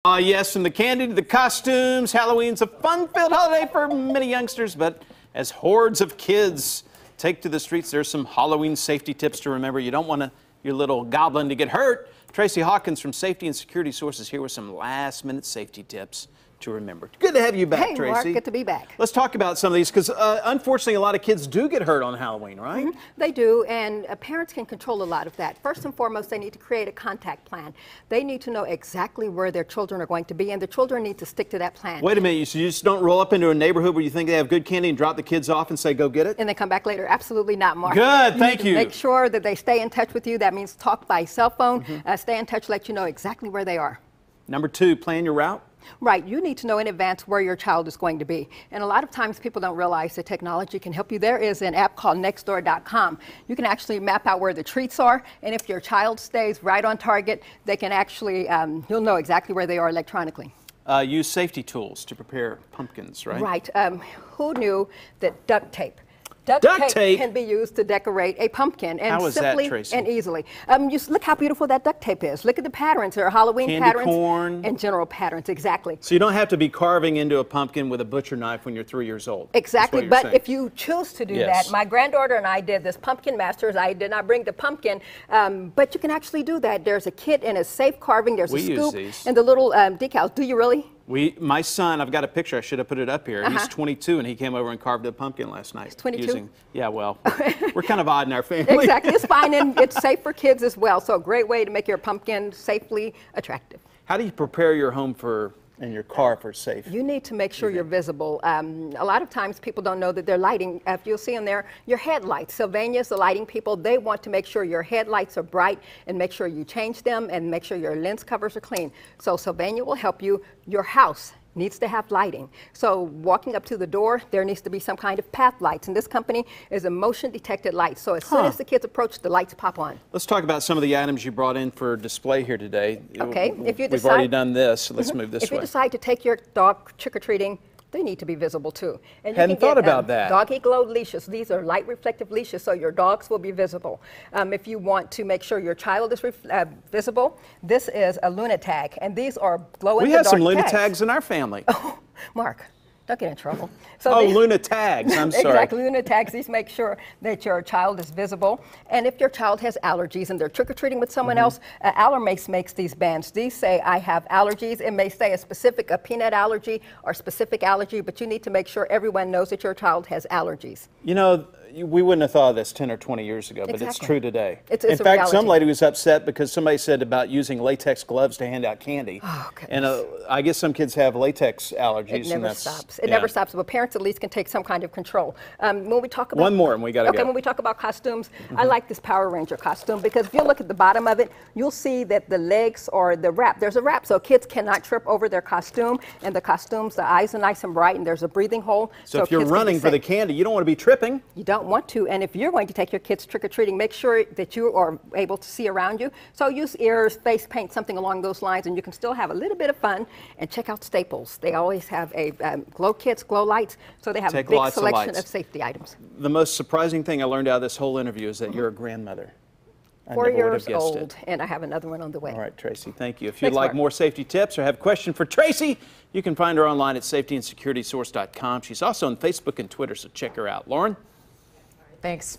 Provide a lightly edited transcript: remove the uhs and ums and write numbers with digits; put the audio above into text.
Yes, from the candy to the costumes, Halloween's a fun-filled holiday for many youngsters, but as hordes of kids take to the streets, there's some Halloween safety tips to remember. You don't want your little goblin to get hurt. Tracy Hawkins from Safety and Security Sources here with some last-minute safety tips to remember. Good to have you back, hey, Tracy. Mark, good to be back. Let's talk about some of these, because unfortunately a lot of kids do get hurt on Halloween, right? Mm-hmm. They do, and parents can control a lot of that. First and foremost, they need to create a contact plan. They need to know exactly where their children are going to be, and the children need to stick to that plan. Wait a minute, so you just don't roll up into a neighborhood where you think they have good candy and drop the kids off and say, go get it? And then come back later? Absolutely not, Mark. Good, thank you. Make sure that they stay in touch with you. That means talk by cell phone, stay in touch, let you know exactly where they are. Number 2, plan your route. Right, you need to know in advance where your child is going to be. And a lot of times people don't realize that technology can help you. There is an app called Nextdoor.com. You can actually map out where the treats are, and if your child stays right on target, they can actually, you'll know exactly where they are electronically. Use safety tools to prepare pumpkins, right? Right. Who knew that duct tape? Duct tape can be used to decorate a pumpkin, and how is simply that, Tracy? and easily. Just look how beautiful that duct tape is. Look at the patterns. There are Halloween Candy patterns corn. and general patterns. Exactly. So you don't have to be carving into a pumpkin with a butcher knife when you're 3 years old. Exactly. But saying. If you choose to do that, my granddaughter and I did this Pumpkin Masters. I did not bring the pumpkin, but you can actually do that. There's a kit and a safe carving. There's a scoop and the little decals. Do you really? My son, I've got a picture, I should have put it up here. He's 22 and he came over and carved a pumpkin last night. He's 22? Yeah, well, we're kind of odd in our family. Exactly, it's fine, and it's safe for kids as well. So a great way to make your pumpkin safely attractive. How do you prepare your home and your car for safe? You need to make sure you're visible. A lot of times people don't know that they're lighting. If you'll see in there, your headlights. Sylvania's the lighting people. They want to make sure your headlights are bright and make sure you change them and make sure your lens covers are clean. So Sylvania will help you. Your house needs to have lighting. So walking up to the door, there needs to be some kind of path lights. And this company is a motion detected light. So as soon as the kids approach, the lights pop on. Let's talk about some of the items you brought in for display here today. Okay. We've already done this, so let's move this way. If you decide to take your dog trick-or-treating, they need to be visible too. And you Hadn't can thought get, about that. Doggy glow leashes. These are light reflective leashes, so your dogs will be visible. If you want to make sure your child is visible, this is a Luna tag, and these are glow-in-the-dark tags. We have some Luna tags in our family. Oh, Mark, don't get in trouble. So Luna tags, I'm sorry. Exactly, Luna tags. These make sure that your child is visible. And if your child has allergies and they're trick-or-treating with someone else, Allermace makes these bands. These say, I have allergies. It may say a peanut allergy or specific allergy, but you need to make sure everyone knows that your child has allergies. You know, we wouldn't have thought of this 10 or 20 years ago, but it's true today. It's in a fact, reality. some lady was upset because somebody said about using latex gloves to hand out candy. Oh, goodness. And I guess some kids have latex allergies. It never stops. It never stops. But parents at least can take some kind of control. When we talk about one more, and we got to go. Okay, when we talk about costumes, I like this Power Ranger costume because if you look at the bottom of it, you'll see that the legs or the wrap. There's a wrap, so kids cannot trip over their costume. And the costumes, the eyes are nice and bright, and there's a breathing hole. So if you're running for the candy, you don't want to be tripping. You don't want to. And if you're going to take your kids trick-or-treating, make sure that you are able to see around you. So use ears, face paint, something along those lines, and you can still have a little bit of fun. And check out Staples. They always have a glow kits, glow lights, so they have a big selection of safety items. The most surprising thing I learned out of this whole interview is that you're a grandmother. 4 years old, and I have another one on the way. All right, Tracy, thank you. If you'd like more safety tips or have a question for Tracy, you can find her online at safetyandsecuritysource.com. She's also on Facebook and Twitter, so check her out. Lauren? Thanks.